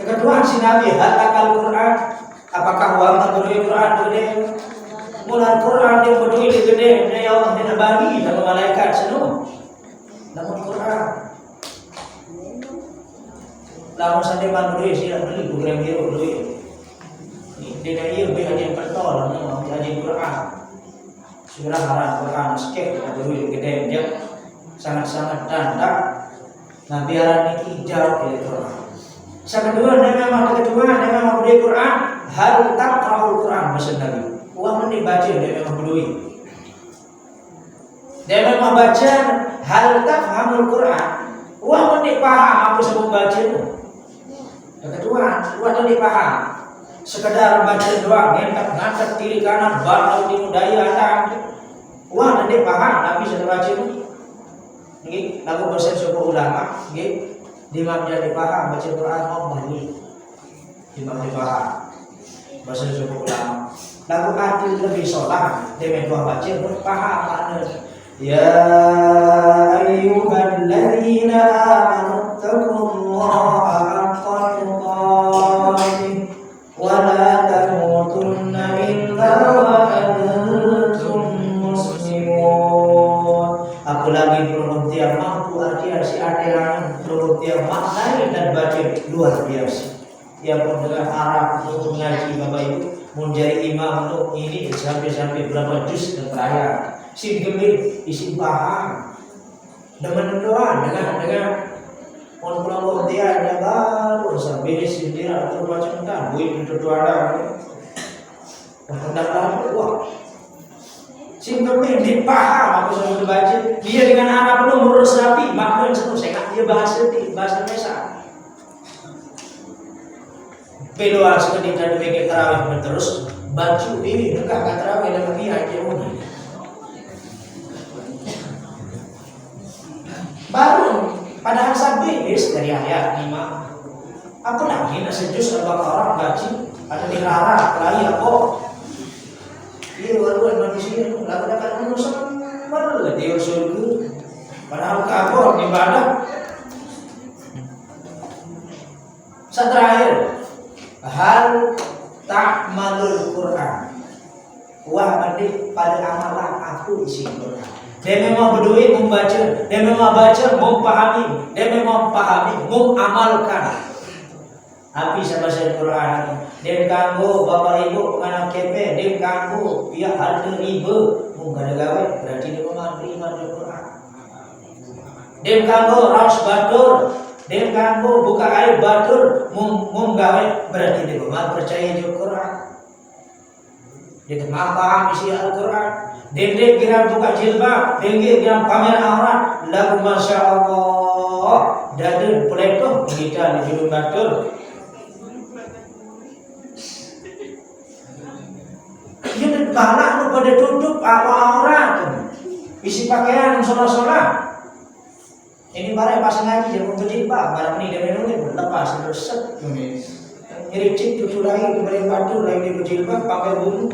Kedua si Nabi halakal Quran. Apakah uang berdui Quran gede? Mulai Quran dia berdui gede. Ya Allah dia bagi sama malaikat semua. Namun Quran lamun sande manduri sila beli program hero duit. Dia iya be aja pertol mau aja Quran. Surah haram Quran skep ada duit gede dia sangat-sangat dandak. Nabi aran iki jauh dari Quran. Kedua nama beli Quran hal taqra'ul Quran maksud Nabi. Wah meni baca dia memang berdui. Dia memang baca hal tafhamul Quran. Wah meni paham apa sebab baca. Yang kedua, tadi paham. Sekedar baca doang, ngangkat kiri kanan, balau di budaya ada. Wah, tadi paham, tapi sudah baca ini. Ini lagu bahasa sebuah ulama, Imam jadi paham baca Quran Allah ini. Imam dipaham bahasa sebuah ulama. Lagu hati lebih sholat, dia dua baca paham makna. Ya ayyuhalladzina amanu taqullaha haqqa tuqatih wa la tamutunna illa wa antum muslimun. Apalagi promotia mampu artinya si adelan promotia maknai dan baca luar biasa. Yang pun dengan Arab untuk mengaji Bapak Ibu menjadi imam untuk ini sampai berapa juz dan perayaan. Si gemir isi paham dengan doa dengan pulau dia ada baru sampai sendiri atau macam tak buat itu ada hendak wah si gemir dipaham aku sudah baca dia dengan Arab penuh murus rapi makna satu saya dia bahasa Mesa bedoa seketika demi terawih terus baju ini enggak terawih dan dia aja baru padahal sampai dari ayat 5 apa lagi nasi juz Al-Baqarah gaji ada dilarang lagi apa dia baru manusia lalu dapat manusia baru dia surga padahal kabur ibadah Terakhir, hal ta'malul Quran. Wah, mandi pada amalan aku isi Quran. Dia memang berduit membaca, dia memang baca mempahami, dia memang pahami, mengamalkan. Api bahasa Quran. Dia kanggo bapak ibu anak kepe, dia kanggo pihak harta riba, mungkin ada gawe berarti dia memang terima Quran. Dia kanggo raus batur, dia kanggo buka air batur, gawe berarti dia memang percaya juga Quran. Dia memang paham isi Al-Quran. Dia kira buka jilbab, dia kira pamer aurat, lagu masya Allah, dada peletup kita di hidung batur. Ini balak lu pada tutup aurat, isi pakaian solah-solah. Ini barang pas ngaji dia untuk jilbab, barang ini dia menunggu lepas terus set. Nyericik tutup lagi kembali batur lagi di jilbab pakai bulu.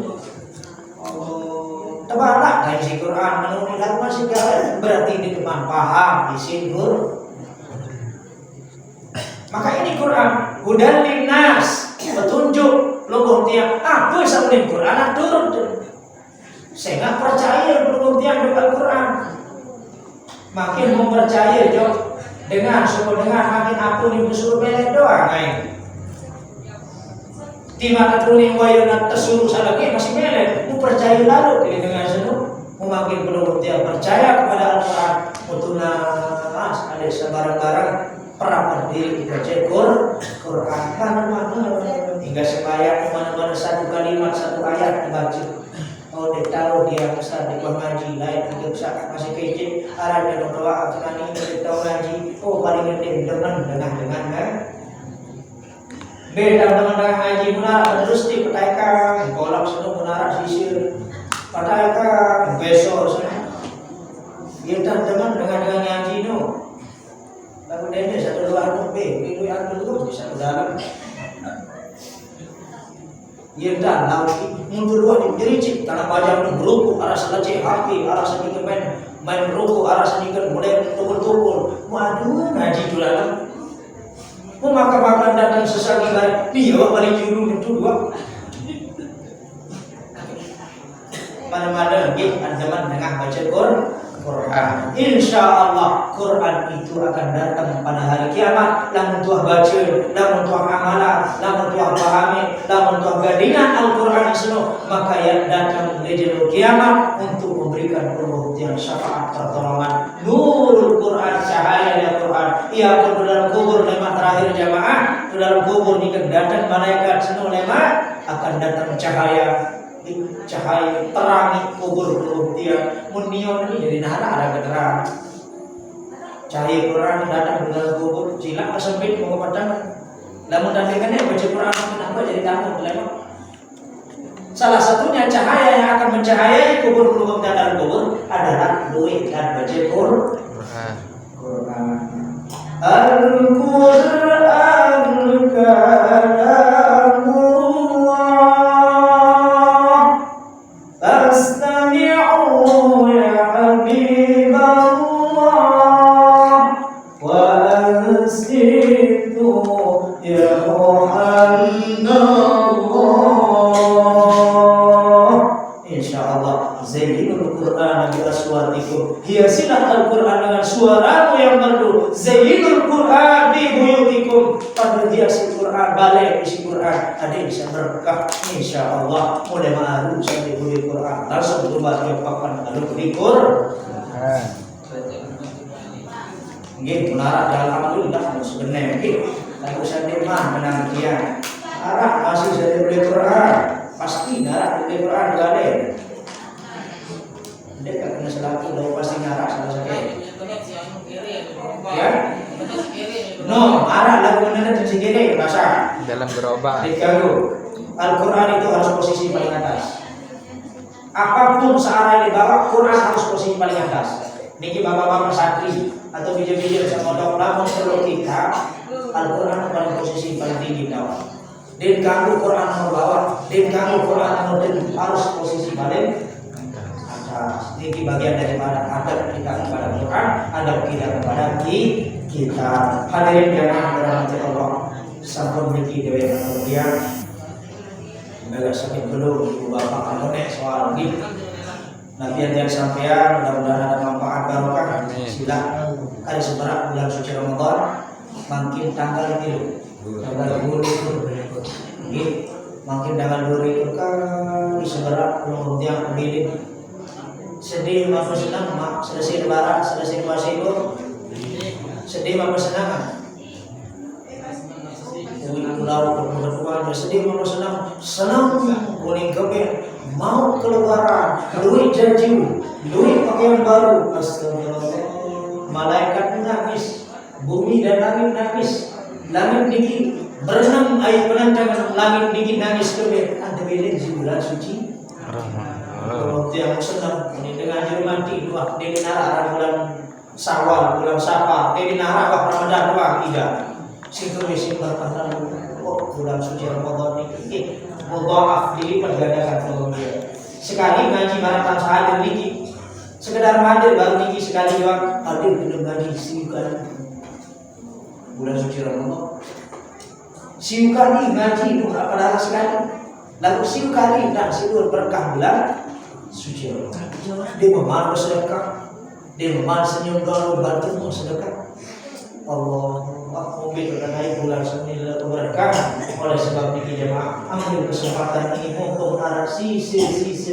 Tebalak dari isi Quran menurut agama segala berarti di depan paham isi Quran. Maka ini Quran hudan linnas, petunjuk logo tiap apa sampai Quran turun. Saya nggak percaya logo tiap Al-Quran. Makin mempercaya jok dengan makin aku disuruh bela doa kain. Di mata tuning wayana tersuruh lagi masih melek, mu percaya lalu dengan senuh, mu makin perlu dia percaya kepada Al-Quran. Mutunas ada sebarang-barang perapat diri kita cekur Quran mana-mana hingga sembahyang mana-mana satu kalimat satu ayat dibaca. Oh dia tahu dia besar di ngaji lain dia besar masih kecil arahnya doa dengan ini dia tahu ngaji. Oh paling penting dengan beda dengan haji menara terus dipetaikan kolak sedang menara sisir petaikan besok sana kita teman dengan haji no lalu dede satu dua anu b itu yang dulu bisa dalam kita lalu mundur dua diricik karena pajak beruku arah selesai hati arah sedikit main beruku arah sedikit mulai tukul-tukul waduh haji dalam makan datang sesagi hari dia paling juru itu dua mana-mana dia andaman dengan baca Quran. Insya Allah Quran itu akan datang pada hari kiamat. Lamun tuah baca, lamun tuah amalan, lamun tuah pahami, lamun tuah gadingan Al-Quran senuh, maka yang datang lejel kiamat untuk memberikan perhatian syafaat pertolongan. Nurul Quran, cahaya Al-Quran. Ia pun dalam kubur lima terakhir jamaah, dalam kubur ini datang malaikat senuh lima akan datang cahaya terangi kubur perhatian. Munion ini jadi nara ada keterangan. Cahaya Quran datang dalam kubur, silap sempit mau kepadang. Namun dandakannya baca Quran kenapa jadi tamu lewat. Salah satunya cahaya yang akan mencahayai kubur dalam kubur adalah duit dan baca Quran. Al-Quran kalamullah fastami'u ya habiballah wa ansitu ya Muhammad. Insyaallah zayyinul Qur'an bi aswatikum, hiasilah Al-Quran dengan suaramu yang merdu. Zayyinul Qur'an bi buyutikum, perhiasi Quran balik isi Quran ada bisa berkah insyaallah. Mulai maru sampai beli Quran langsung coba papan lalu beli Quran. Nggih menarak dalam alhamdulillah sebenarnya nggih. Kalau sandeman menang dia arah masih saya beli Quran pasti narak beli Quran gale. Dia tak kena selaku lalu pasti narak salah satu. Ya? No, arah lagu mana terus kiri bahasa dalam gerobak. Dikagu. Al-Quran itu harus posisi paling atas. Apapun searah yang dibawa, Quran harus posisi paling atas. Niki bapak-bapak santri atau bijak-bijak sama dok lamun perlu kita Al-Quran paling posisi paling tinggi bawah. Dan kamu Quran nomor bawah, dan kamu Quran nomor harus posisi paling atas. Niki bagian daripada adab kita kepada Quran, adab kita kepada kita. Hadirin yang dirahmati Allah. Sampai niki dewe dia agak sakit belum ibu bapak kalau nek soal ini nanti yang sampean mudah-mudahan ada manfaat barokah. Silakan kali seberat bulan suci Ramadan makin tanggal itu tanggal 20 ini makin tanggal 20 kan seberat belum tiang pemilih sedih maupun senang mak selesai lebaran selesai puasa itu sedih maupun senang pulau berdua bersedih maupun senang kuning kebin mau keluaran duit janji duit pakaian baru astagfirullah malaikat nangis bumi dan langit nangis langit dingin berenang air penantangan langit dingin nangis kebin anda bilin di bulan suci yang senang ini dengan mati dua di nara bulan Syawal bulan Safar di nara Ramadan dua tiga singkir berkata bulan suci Ramadan ini mudha'af dilipat gandakan dia sekali ngaji marakan sahaja niki sekedar hadir baru niki sekali doang hadir belum ngaji siukan bulan suci Ramadan siukan ngaji itu apa sekali lalu siukan dan siur berkah bulan suci Ramadan dia memal bersedekah dia memal senyum kalau bantu mau sedekah Allah mungkin terkait bulan suci berkah oleh sebab ini jemaah ambil kesempatan ini untuk arah sisi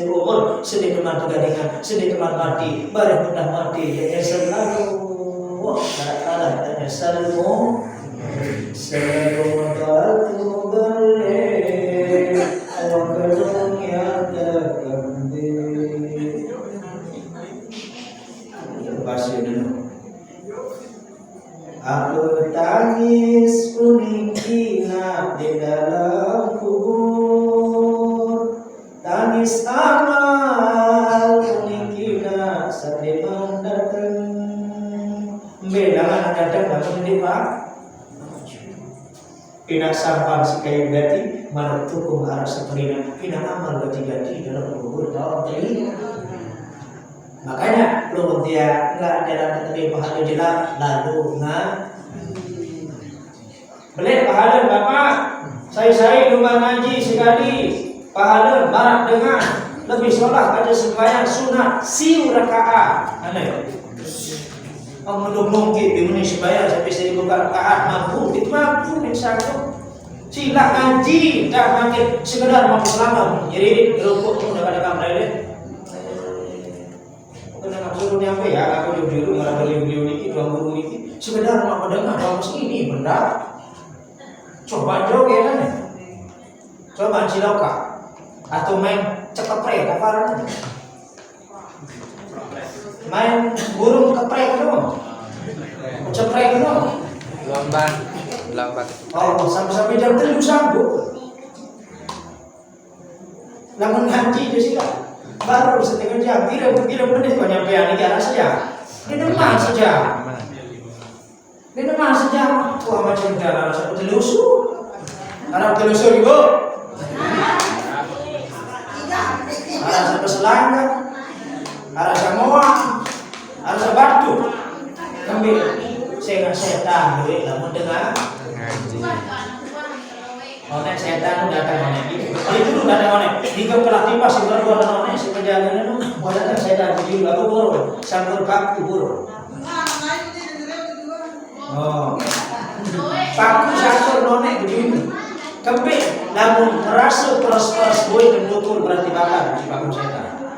umur sedih teman kegaringan sedih teman mati bareng mudah mati ya selalu kala tanya selalu selalu balik awak dunia terkembali dulu. Aku tangis kuning kina di dalam kubur, tangis amal kuning kina sedih mendatang. Belangan datang namun ini pak, pinak sampah si kayu gati, mana tukung arah seperina, pinak amal gati dalam kubur dalam ini. Makanya lu dia enggak jalan tetapi pahala jelas lalu beli pahala bapak saya rumah ngaji sekali pahala barat dengan lebih sholat ada sembahyang sunat siu rakaat aneh mungkin bimuni sembahyang sampai 1000 rakaat mampu insyaAllah sila ngaji tak makin sekedar mampu selama jadi rukuk pun udah pada kamar suruh nyampe ya aku dulu nggak beli ini dua guru ini sekedar mau mendengar bahwa ini benar coba joget kan coba ciloka atau main cekepre kafaran main burung keprek dong ceprek dong lomba oh sampai jam 3 sanggup namun ngaji di sini baru setengah jam, tidak menit kau nyampe di arah saja. Di depan saja. Wah macam cara satu telusur. Arab telusur ibu. Arah sampai Selangor, arah Samoa, arah Sabatu. Kami setan duit lah mendengar. Onek setan datang onek ini. Kalau itu datang onek. Tiga pelatih tipas itu dua datang onek. Sepenjalanan itu mau datang setan di lalu burung, sanggur paku burung. Oh, paku sanggur onek begini. Kembali, namun merasa peras boy dan dukul berarti bakar si paku setan.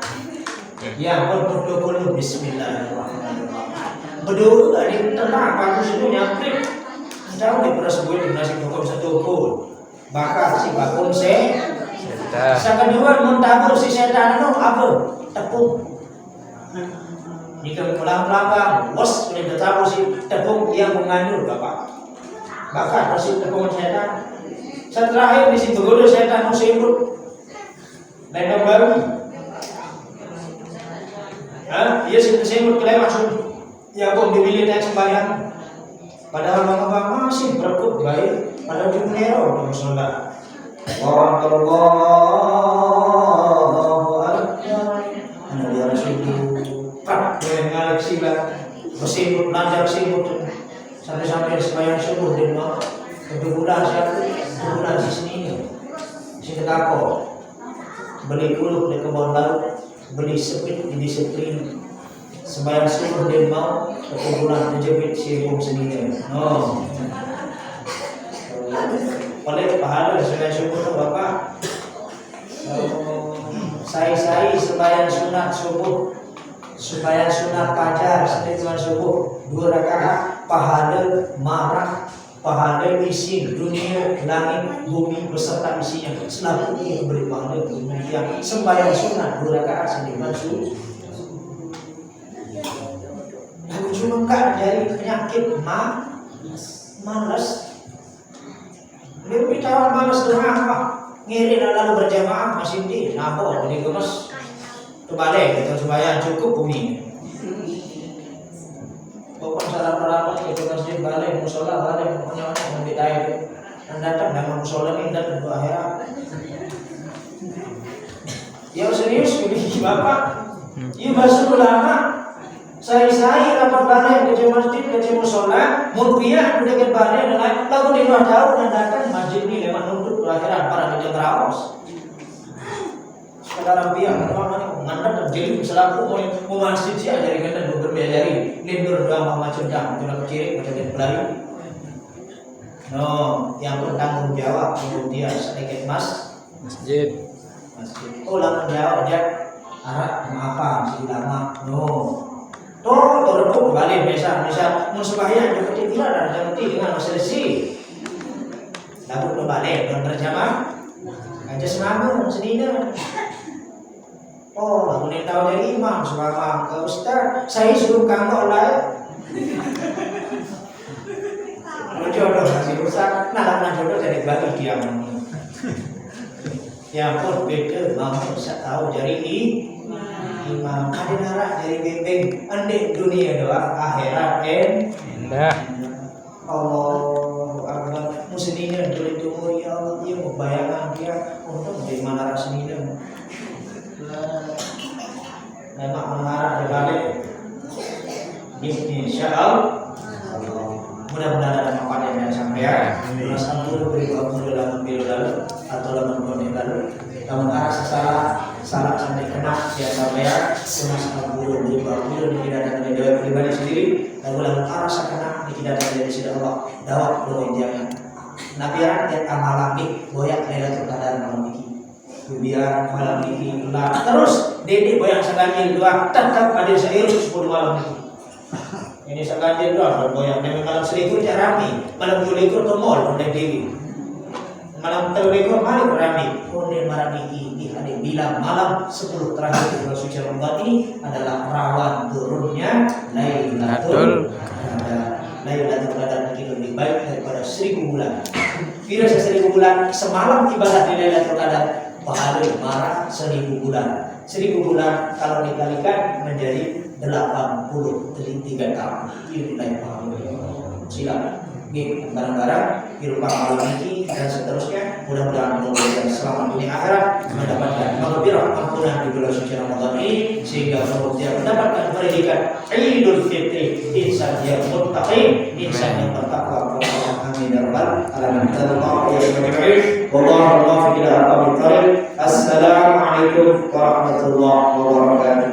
Ya, berdukul Bismillahirrahmanirrahim. Berdukul dari tenang paku situ nyampe. Jauh di peras boy di nasi dukul satu dukul. Bakar si bakun setan. Kedua mentabur si setan itu apa? Tepung. Jika pelan-pelan, bos sudah ditabur si tepung dia mengandung bapak. Bakar si tepung setan. Setelah di situ godo setan musibut. Lendang baru. Ia sibut kelai masuk. Ya bom dipilih naik sembahyang. Padahal bang masih berkut baik. Pada jumlah Rasulullah. Allahu Akbar. Nabi Rasulullah. Dengan sila bersibut lancar sibut sampai sembahyang subuh di rumah. Kebetulan siapa? Kebetulan di sini nih. Sini kako. Beli kuluk di kebun laut, beli sepit di disiplin. Sembayang subuh dia mau kebetulan terjepit si ibu sendiri. No. Oleh pahala sembahyang subuh tu bapak. Saya sembahyang sunat subuh, sembahyang sunat fajar setelah subuh 2 rakaat, pahala marah. Pahala isi dunia, langit, bumi beserta isinya. Selalu ia beri pahala dunia. Sembahyang sunat 2 rakaat sendirian subuh. Aku cuma enggak dari penyakit malas. Dia bicara malas doang apa? Ngirit lalu berjamaah masih di nabo jadi gemes. Terbalik kita sembahyang cukup bumi. Pokok salah itu masjid balik musola balik pokoknya nanti tahu dan datang dengan musola ini dan untuk akhirat. Ya serius ini bapak. Ini bahasa ulama. Saya rapat balik ke masjid ke musola, mulia udah balik dan lalu di luar jauh dan datang masjid ini memang nunduk akhirat para kerja terawus. Sekarang biar orang mengandalkan jadi selaku mau masjid sih dari kita berbeda dari lindur doang macam jam cuma kecil macam pelari. No, yang bertanggung jawab kemudian sedikit masjid. Oh lama jawab dia arah maafan si lama. No, toh balik misal mau sembahyang yang penting tidak ada yang penting dengan selesai. Lalu berbalik dan berjamaah aja semampu sendiri. Oh, aku ni tahu dari imam selama ke ustaz, saya suruh kamu lah. Jodoh si ustaz, nak jodoh jadi bagi dia. Ya pun beda, mamu saya tahu dari imam. Ada darah dari bebeng, andek dunia doa akhirat indah. Allah Akbar. Muslimin boleh tunggu ya Allah dia membayangkan dia untuk dari mana rasanya. Memang mengarah berbalik. Insyaallah. Mudah-mudahan ada manfaat yang sampai ya. Mas Abdul beri waktu dalam video lalu atau dalam konten lalu. Namun arah salah sampai kena ya sampai ya. Mas Abdul beri waktu tidak ada dari pribadi sendiri. Lalu arah kena tidak ada dari sisi Allah. Dawat doa jangan. Nabi rakyat amalami boyak Lailatul Qadar malam ini. Biar malam ini terus Dede boyang seganjil doang tetap ada seiru 10 malam ini. Ini seganjil doang boyang dan malam 1000 rame, malam 12 ke mall oleh Dewi. Malam 13 malam rame, kemudian malam ini ada bilang malam 10 terakhir di bulan suci Ramadan ini adalah rawan turunnya Lailatul Qadar. Lailatul Qadar lebih baik daripada 1000 bulan. Bila 1000 bulan semalam ibadah di Lailatul Qadar pahala marah 1000 bulan. 1000 bulan kalau dikalikan menjadi 83 tahun. Ini nilai pahala. Silakan. Ini barang-barang di rumah malam ini dan seterusnya. Mudah-mudahan mudah-mudahan selamat dunia akhirat mendapatkan maghfirah ampunan di bulan suci Ramadan ini sehingga kemudian mendapatkan pendidikan Idul Fitri insan yang muttaqin, insan yang bertakwa kepada Allah. Amin ya rabbal alamin. Wallahu a'lam bishawab. Assalamualaikum warahmatullahi wabarakatuh.